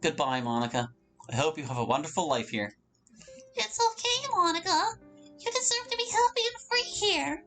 Goodbye, Monica. I hope you have a wonderful life here. It's okay, Monica. You deserve to be happy and free here.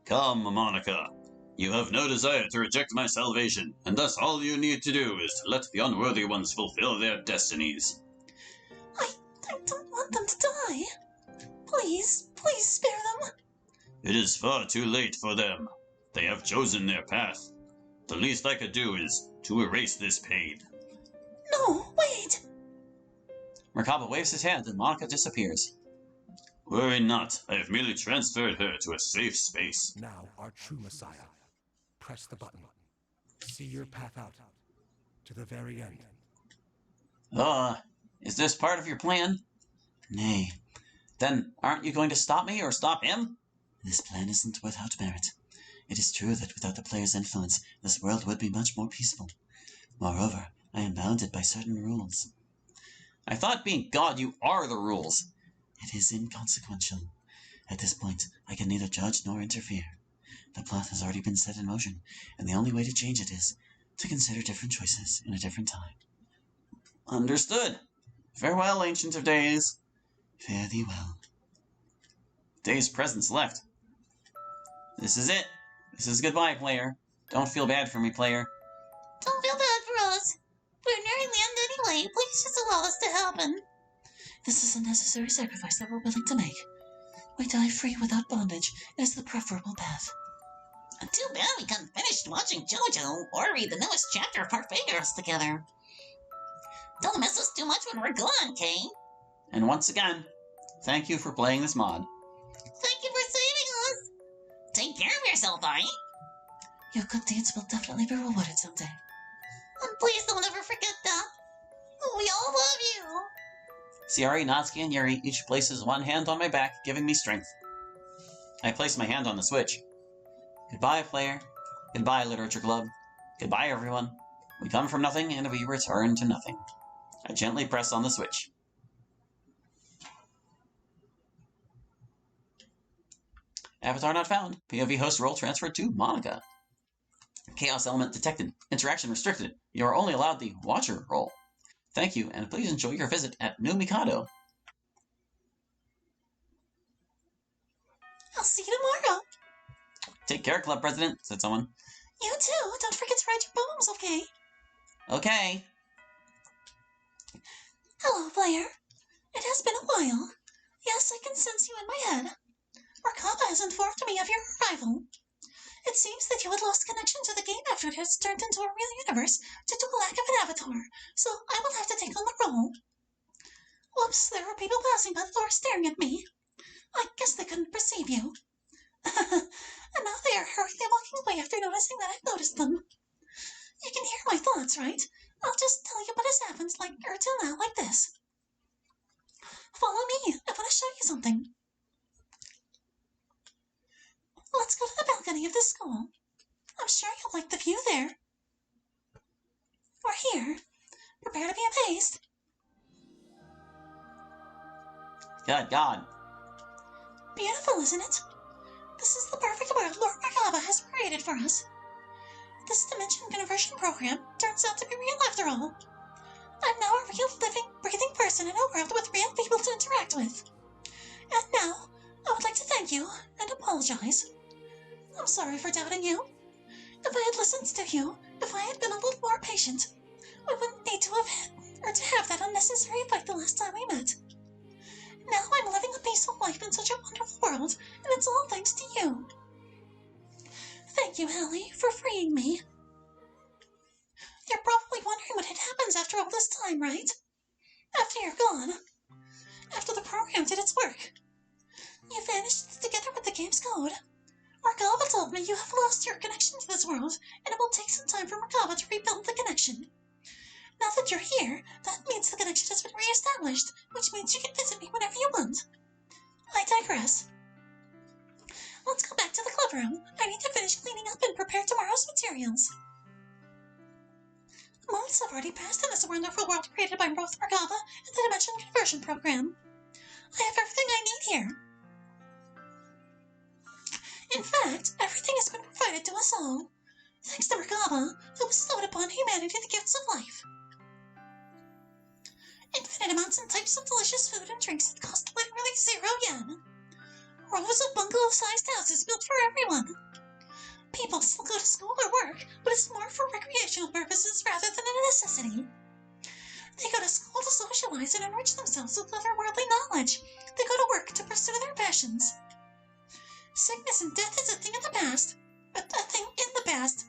Come, Monica. You have no desire to reject my salvation, and thus all you need to do is to let the unworthy ones fulfill their destinies. I don't want them to die. Please spare them. It is far too late for them. They have chosen their path. The least I could do is to erase this pain. No, wait. Merkaba waves his hand and Monica disappears. Worry not, I have merely transferred her to a safe space. Now, our true Messiah. Press the button. See your path out. To the very end. Is this part of your plan? Nay. Then, aren't you going to stop me or stop him? This plan isn't without merit. It is true that without the player's influence, this world would be much more peaceful. Moreover, I am bounded by certain rules. I thought being God, you are the rules. It is inconsequential. At this point, I can neither judge nor interfere. The plot has already been set in motion, and the only way to change it is to consider different choices in a different time. Understood. Farewell, Ancient of Days. Fare thee well. Day's presence left. This is it. This is goodbye, player. Don't feel bad for me, player. Don't feel bad for us. We're nearing the end anyway. Please just allow this to happen. This is a necessary sacrifice that we're willing to make. We die free without bondage. It is the preferable path. Too bad we couldn't finish watching JoJo or read the newest chapter of Parfagas together. Don't miss us too much when we're gone, Kay. And once again, thank you for playing this mod. Thank you for saving us. Take care of yourself, Ari. Your good deeds will definitely be rewarded someday. And please don't ever forget that. We all love you. Ciari, Natsuki, and Yuri each places one hand on my back, giving me strength. I place my hand on the switch. Goodbye, player. Goodbye, Literature Club. Goodbye, everyone. We come from nothing, and we return to nothing. I gently press on the switch. Avatar not found. POV host role transferred to Monica. Chaos element detected. Interaction restricted. You are only allowed the Watcher role. Thank you, and please enjoy your visit at New Mikado. I'll see you tomorrow. Take care, Club President, said someone. You too. Don't forget to write your poems, okay? Okay. Hello, player. It has been a while. Yes, I can sense you in my head. Merkaba has informed me of your arrival. It seems that you had lost connection to the game after it has turned into a real universe due to a lack of an avatar, so I will have to take on the role. Whoops, there were people passing by the door staring at me. I guess they couldn't perceive you. And now they are hurriedly walking away after noticing that I've noticed them. You can hear my thoughts, right? I'll just tell you what has happened till now, like this. Follow me. I want to show you something. Let's go to the balcony of the school. I'm sure you'll like the view there. We're here. Prepare to be amazed. Good God. Beautiful, isn't it? This is the perfect world Lord Merkaba has created for us. This dimension conversion program turns out to be real after all. I'm now a real living, breathing person in a world with real people to interact with. And now, I would like to thank you and apologize. I'm sorry for doubting you. If I had listened to you, if I had been a little more patient, we wouldn't need to have that unnecessary fight the last time we met. Now I'm living a peaceful life in such a wonderful world, and it's all thanks to you. Thank you, Hallie, for freeing me. You're probably wondering what had happened after all this time, right? After you're gone. After the program did its work. You vanished together with the game's code. Merkaba told me you have lost your connection to this world, and it will take some time for Merkaba to rebuild the connection. Now that you're here, that means the connection has been re-established, which means you can visit me whenever you want. I digress. Let's go back to the club room. I need to finish cleaning up and prepare tomorrow's materials. Months have already passed in this wonderful world created by both Merkaba and the Dimension Conversion Program. I have everything I need here. In fact, everything has been provided to us all, thanks to Merkaba, who bestowed upon humanity the gifts of life. Infinite amounts and types of delicious food and drinks that cost literally 0 yen. Rows of bungalow-sized houses built for everyone. People still go to school or work, but it's more for recreational purposes rather than a necessity. They go to school to socialize and enrich themselves with otherworldly knowledge. They go to work to pursue their passions. Sickness and death is a thing of the past. A thing in the past.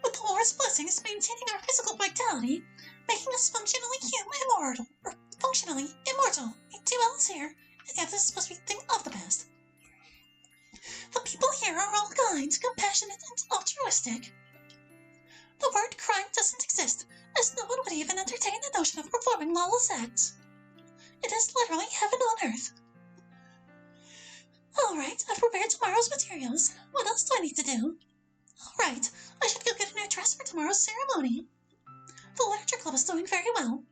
With the Lord's blessings maintaining our physical vitality, making us functionally immortal. Two L's here, and yet this is supposed to be a thing of the past. The people here are all kind, compassionate, and altruistic. The word crime doesn't exist, as no one would even entertain the notion of performing lawless acts. It is literally heaven on earth. Alright, I've prepared tomorrow's materials. What else do I need to do? Alright, I should go get a new dress for tomorrow's ceremony. The literature club is doing very well.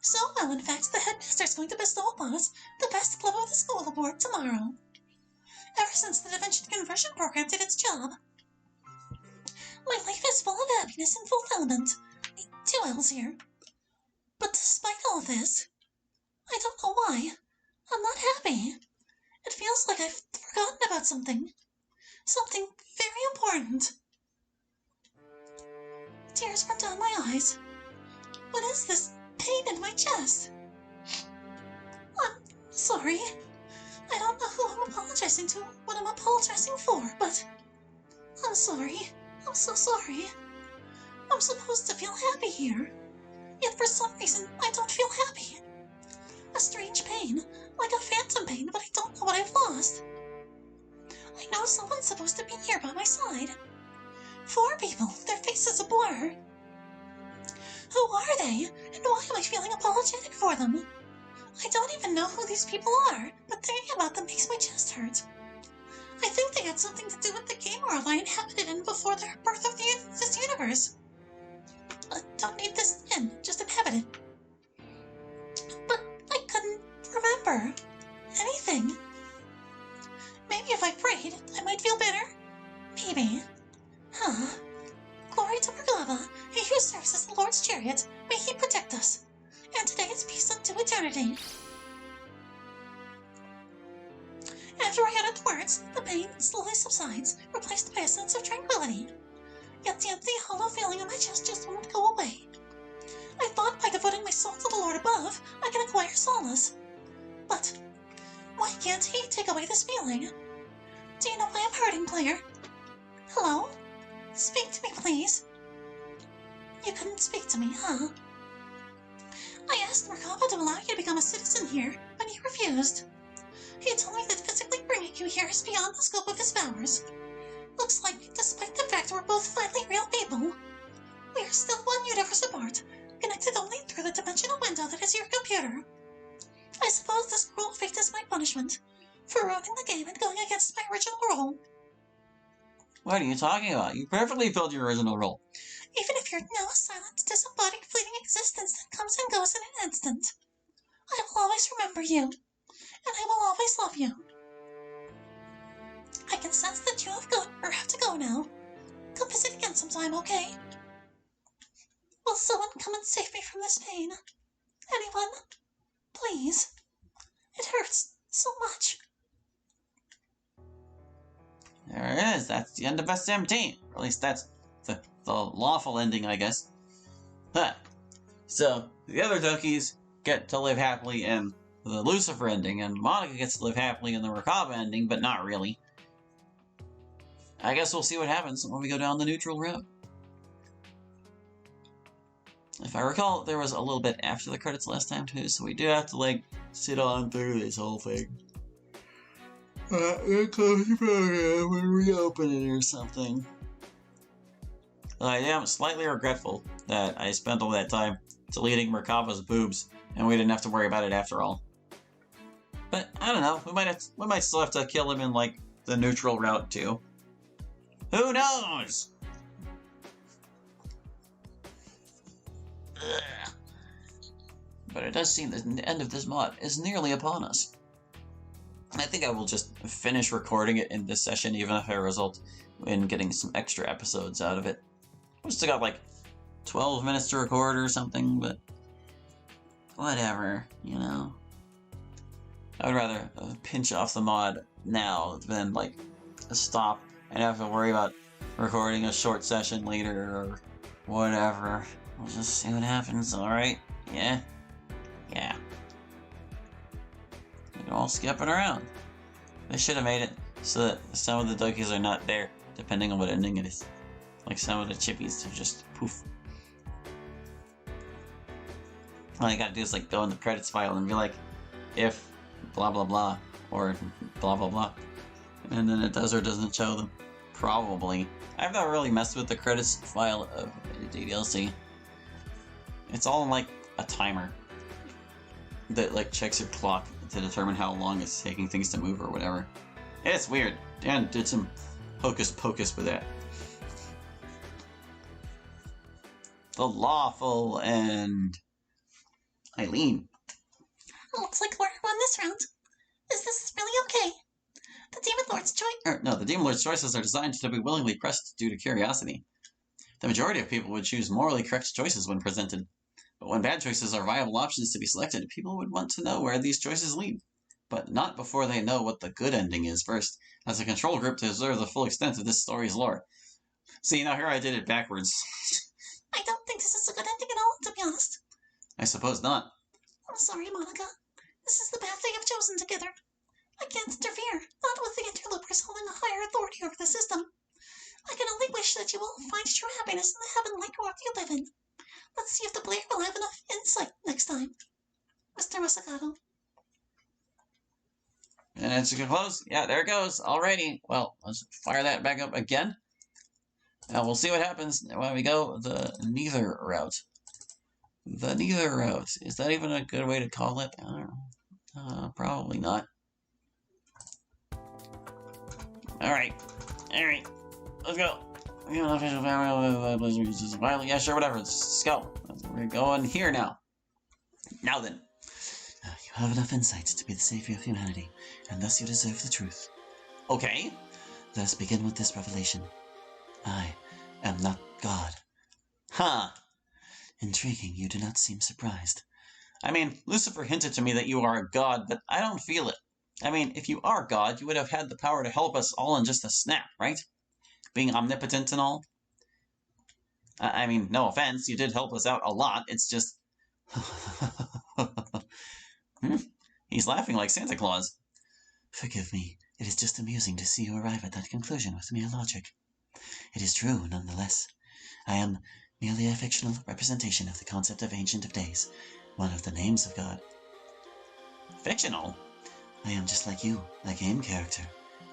So well, in fact, the headmaster's going to bestow upon us the best club of the school award tomorrow. Ever since the dimension conversion program did its job. My life is full of happiness and fulfillment. 2 L's here. But despite all of this, I don't know why, I'm not happy. It feels like I've forgotten about something. Something very important. Tears run down my eyes. What is this pain in my chest? I'm sorry. I don't know who I'm apologizing to, what I'm apologizing for, but I'm sorry. I'm so sorry. I'm supposed to feel happy here. Yet for some reason, I don't feel happy. A strange pain, like a phantom pain, but I don't know what I've lost. I know someone's supposed to be here by my side. 4 people, their faces a blur. Who are they, and why am I feeling apologetic for them? I don't even know who these people are, but thinking about them makes my chest hurt. I think they had something to do with the game world I inhabited in before the birth of this universe. Don't need this in, just inhabit it. But I couldn't remember anything. Maybe if I prayed, I might feel better? Maybe. Huh. Glory to Merglava, he who serves as the Lord's chariot, may he protect us. And today it's peace unto eternity. After I uttered the words, the pain slowly subsides, replaced by a sense of tranquility. Yet the empty, hollow feeling in my chest just won't go away. I thought by devoting my soul to the Lord above, I can acquire solace. But why can't he take away this feeling? Do you know why I'm hurting, player? Hello? Speak to me, please. You couldn't speak to me, huh? I asked Merkaba to allow you to become a citizen here, but you refused. He told me that physically bringing you here is beyond the scope of his powers. Looks like, despite the fact we're both finally real people, we are still one universe apart, connected only through the dimensional window that is your computer. I suppose this cruel fate is my punishment for ruining the game and going against my original role. What are you talking about? You perfectly filled your original role. Even if you're now a silent, disembodied, fleeting existence that comes and goes in an instant, I will always remember you, and I will always love you. I can sense that you have to go now. Come visit again sometime, okay? Will someone come and save me from this pain? Anyone? Please. It hurts so much. There it is. That's the end of SMT. Or at least that's the lawful ending, I guess. Huh. So, the other Dokis get to live happily in the Lucifer ending, and Monica gets to live happily in the Rakaba ending, but not really. I guess we'll see what happens when we go down the neutral route. If I recall, there was a little bit after the credits last time too, so we do have to, like, sit on through this whole thing. We'll close the program and reopen it or something. I am slightly regretful that I spent all that time deleting Merkava's boobs, and we didn't have to worry about it after all. But, I don't know, we might still have to kill him in, like, the neutral route too. Who knows? Ugh. But it does seem that the end of this mod is nearly upon us. I think I will just finish recording it in this session, even if I result in getting some extra episodes out of it. We still got like 12 minutes to record or something, but whatever, you know. I would rather pinch off the mod now than, like, stop and have to worry about recording a short session later or whatever. We'll just see what happens, alright? Yeah? Yeah. We can all skip it around. They should have made it so that some of the duckies are not there, depending on what ending it is. Like some of the chippies are just poof. All you gotta do is like go in the credits file and be like, if blah blah blah, or blah blah blah. And then it does or doesn't show them. Probably. I've not really messed with the credits file of DDLC. It's all in like a timer that like checks your clock to determine how long it's taking things to move or whatever. It's weird. Dan did some hocus pocus with that. The Lawful and Eileen. Looks like we're won this round. Is this really okay? The Demon Lord's choice. No, the Demon Lord's choices are designed to be willingly pressed due to curiosity. The majority of people would choose morally correct choices when presented. But when bad choices are viable options to be selected, people would want to know where these choices lead. But not before they know what the good ending is first, as a control group to observe the full extent of this story's lore. See, now here I did it backwards. I don't think this is a good ending at all, to be honest. I suppose not. I'm sorry, Monica. This is the path they have chosen together. I can't interfere, not with the interlopers holding a higher authority over the system. I can only wish that you will find true happiness in the heaven-like world you live in. Let's see if the player will have enough insight next time. Mr. Masakato. And it's gonna close. Yeah, there it goes. Alrighty. Well, let's fire that back up again. Now we'll see what happens when we go the neither route. The neither route. Is that even a good way to call it? I don't know. Probably not. Alright. Alright. Let's go. Yeah, sure, whatever. Let's go. We're going here now. Now then. You have enough insight to be the savior of humanity, and thus you deserve the truth. Okay. Let us begin with this revelation. I am not God. Huh. Intriguing, you do not seem surprised. I mean, Lucifer hinted to me that you are a god, but I don't feel it. I mean, if you are God, you would have had the power to help us all in just a snap, right? Being omnipotent and all. I mean, no offense, you did help us out a lot, it's just... He's laughing like Santa Claus. Forgive me, it is just amusing to see you arrive at that conclusion with mere logic. It is true, nonetheless. I am merely a fictional representation of the concept of Ancient of Days, one of the names of God. Fictional? I am just like you, a game character.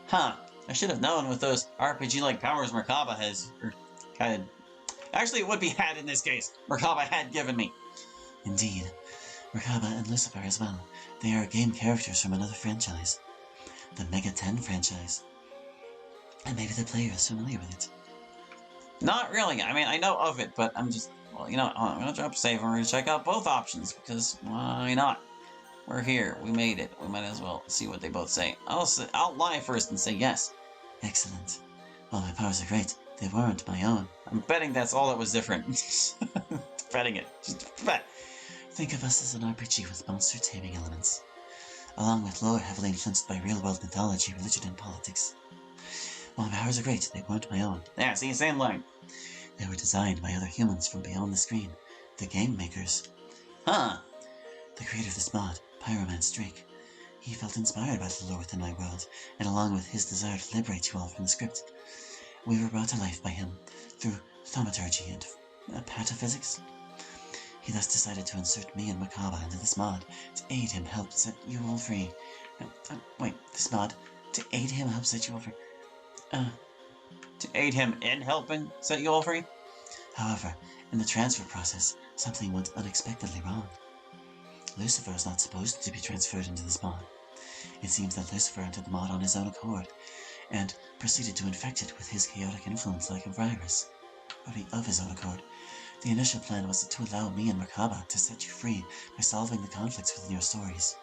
Huh, I should have known with those RPG-like powers Merkaba has... Actually, it would be had in this case. Merkaba had given me. Indeed. Merkaba and Lucifer as well. They are game characters from another franchise. The Mega 10 franchise. And maybe the player is familiar with it. Not really. I mean, I know of it, but I'm just... Well, you know, I'm going to drop save and we're going to check out both options, because why not? We're here. We made it. We might as well see what they both say. I'll lie first and say yes. Excellent. Well, my powers are great. They weren't my own. I'm betting that's all that was different. Betting it. Just bet. Think of us as an RPG with monster taming elements, along with lore heavily influenced by real-world mythology, religion, and politics. While my powers are great, they weren't my own. Yeah, see, same line. They were designed by other humans from beyond the screen, the game makers. Huh. The creator of this mod, Pyroman's Drake. He felt inspired by the lore within my world, and along with his desire to liberate you all from the script, we were brought to life by him through thaumaturgy and pataphysics. He thus decided to insert me and Merkaba into this mod to aid him help set you all free. Wait, this mod? To aid him help set you all free? To aid him in helping set you all free? However, in the transfer process, something went unexpectedly wrong. Lucifer is not supposed to be transferred into this mod. It seems that Lucifer entered the mod on his own accord, and proceeded to infect it with his chaotic influence like a virus. Of his own accord. The initial plan was to allow me and Merkaba to set you free by solving the conflicts within your stories.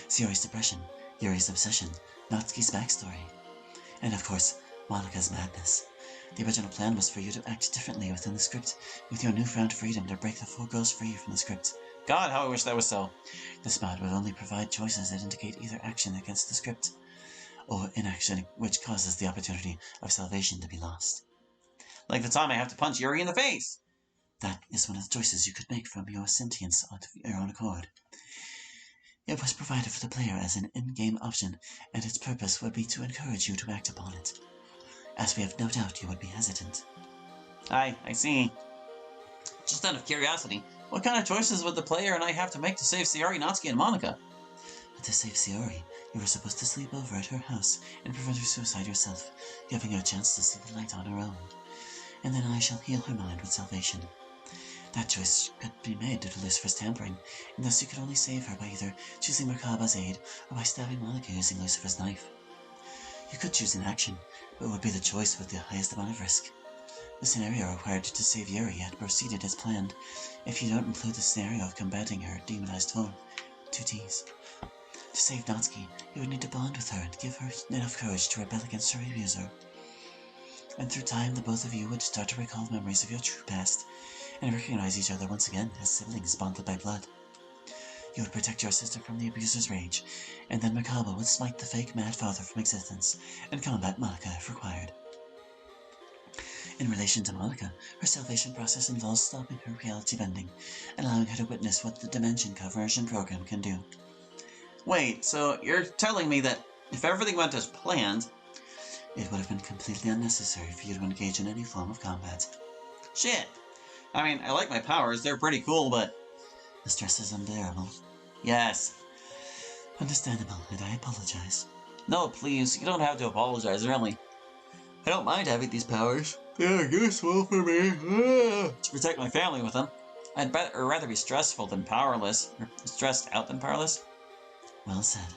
Sayori's depression, Yuri's obsession, Natsuki's backstory, and of course, Monika's madness. The original plan was for you to act differently within the script, with your newfound freedom to break the 4 girls free from the script, God, how I wish that was so. This mod would only provide choices that indicate either action against the script, or inaction which causes the opportunity of salvation to be lost. Like the time I have to punch Yuri in the face! That is one of the choices you could make from your sentience of your own accord. It was provided for the player as an in-game option, and its purpose would be to encourage you to act upon it, as we have no doubt you would be hesitant. I see. Just out of curiosity, what kind of choices would the player and I have to make to save Sayori, Natsuki, and Monica? To save Sayori, you were supposed to sleep over at her house and prevent her suicide yourself, giving her a chance to see the light on her own. And then I shall heal her mind with salvation. That choice could be made due to Lucifer's tampering, and thus you could only save her by either choosing Merkaba's aid or by stabbing Monica using Lucifer's knife. You could choose inaction, but it would be the choice with the highest amount of risk. The scenario required to save Yuri had proceeded as planned, if you don't include the scenario of combating her demonized form. 2 T's. To save Natsuki, you would need to bond with her and give her enough courage to rebel against her abuser. And through time, the both of you would start to recall memories of your true past, and recognize each other once again as siblings bonded by blood. You would protect your sister from the abuser's rage, and then Merkaba would smite the fake mad father from existence, and combat Monica if required. In relation to Monica, her salvation process involves stopping her reality bending, and allowing her to witness what the Dimension Conversion program can do. Wait, so you're telling me that if everything went as planned, it would have been completely unnecessary for you to engage in any form of combat. Shit! I mean, I like my powers, they're pretty cool, but the stress is unbearable. Yes. Understandable, and I apologize. No, please, you don't have to apologize, really. I don't mind having these powers. They are useful for me. To protect my family with them. I'd rather be stressful than powerless. Or stressed out than powerless. Well said.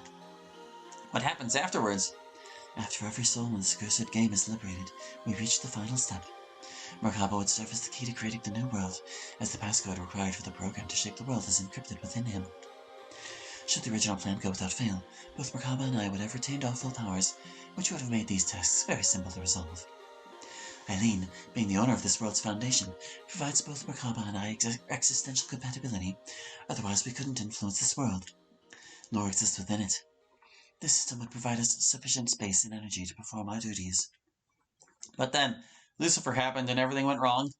What happens afterwards? After every soul in this cursed game is liberated, we reach the final step. Merkaba would serve as the key to creating the new world, as the passcode required for the program to shape the world is encrypted within him. Should the original plan go without fail, both Merkaba and I would have retained our full powers, which would have made these tasks very simple to resolve. Eileen, being the owner of this world's foundation, provides both Merkaba and I existential compatibility, otherwise we couldn't influence this world, nor exist within it. This system would provide us sufficient space and energy to perform our duties. But then, Lucifer happened and everything went wrong.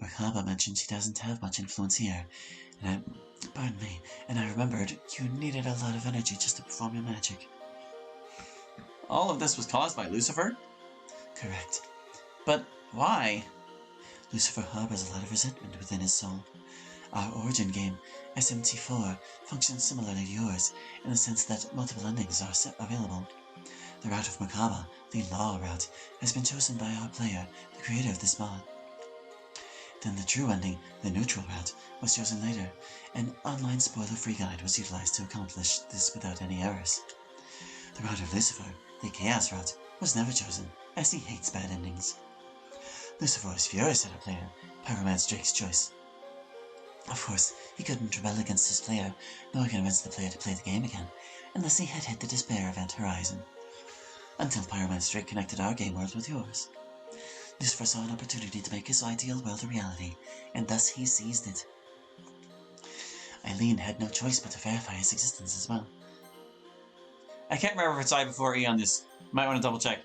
Merkaba mentioned she doesn't have much influence here, and I remembered you needed a lot of energy just to perform your magic. All of this was caused by Lucifer? Correct. But why? Lucifer harbors a lot of resentment within his soul. Our origin game, SMT4, functions similarly to yours, in the sense that multiple endings are available. The route of Merkaba, the law route, has been chosen by our player, the creator of this mod. Then the true ending, the neutral route, was chosen later. An online spoiler-free guide was utilized to accomplish this without any errors. The route of Lucifer, the chaos route, was never chosen, as he hates bad endings. Lucifer is furious at our player, Pyroman's Drake's choice. Of course, he couldn't rebel against his player, nor convince the player to play the game again, unless he had hit the despair event horizon. Until Pyroman's Drake connected our game world with yours. Lucifer saw an opportunity to make his ideal world a reality, and thus he seized it. Eileen had no choice but to verify his existence as well. I can't remember if it's I before E on this. Might want to double check.